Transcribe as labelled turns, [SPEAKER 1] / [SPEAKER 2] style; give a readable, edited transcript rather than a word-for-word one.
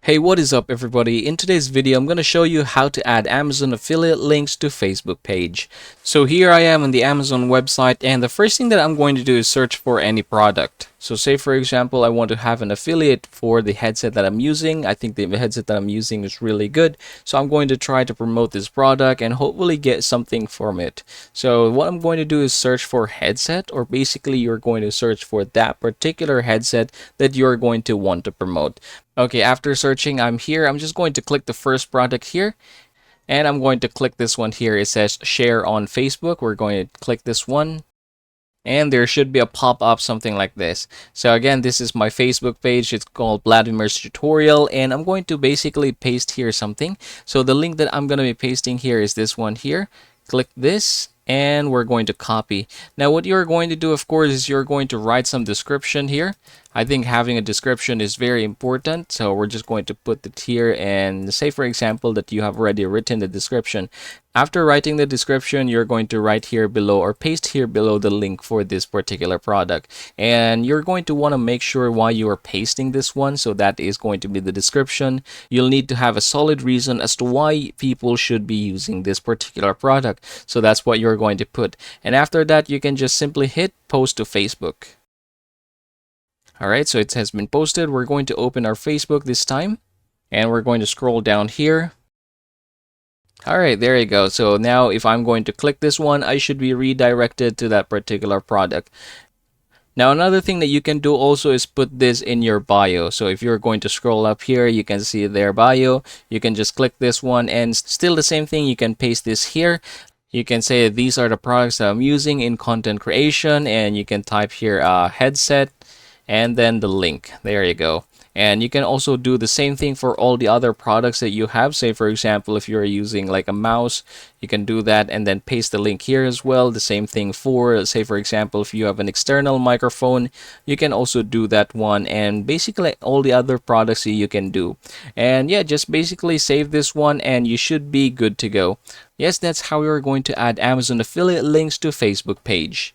[SPEAKER 1] Hey, what is up everybody? In today's video, I'm going to show you how to add Amazon affiliate links to Facebook page. So here I am on the Amazon website, and the first thing that I'm going to do is search for any product. So say for example, I want to have an affiliate for the headset that I'm using. I think the headset that I'm using is really good. So I'm going to try to promote this product and hopefully get something from it. So what I'm going to do is search for headset, or basically you're going to search for that particular headset that you're going to want to promote. Okay, after searching, I'm here. I'm just going to click the first product here, and I'm going to click this one here. It says share on Facebook. We're going to click this one, and there should be a pop-up something like this. So again, this is my Facebook page. It's called Vladimir's Tutorial, and I'm going to basically paste here something. So the link that I'm going to be pasting here is this one here. Click this, and we're going to copy. Now what you're going to do, of course, is you're going to write some description here. I think having a description is very important, so we're just going to put it here and say for example that you have already written the description. After writing the description, you're going to write here below or paste here below the link for this particular product, and you're going to want to make sure why you are pasting this one. So that is going to be the description. You'll need to have a solid reason as to why people should be using this particular product, so that's what you're going to put. And after that, you can just simply hit post to Facebook. Alright, so it has been posted. We're going to open our Facebook this time, and we're going to scroll down here. Alright, there you go. So now if I'm going to click this one, I should be redirected to that particular product. Now another thing that you can do also is put this in your bio. So if you're going to scroll up here, you can see their bio. You can just click this one, and still the same thing, you can paste this here. You can say these are the products that I'm using in content creation, and you can type here headset and then the link. There you go. And you can also do the same thing for all the other products that you have. Say for example, if you're using like a mouse, you can do that and then paste the link here as well. The same thing for, say for example, if you have an external microphone, you can also do that one, and basically all the other products that you can do. And yeah, just basically save this one and you should be good to go. Yes, that's how you're going to add Amazon affiliate links to Facebook page.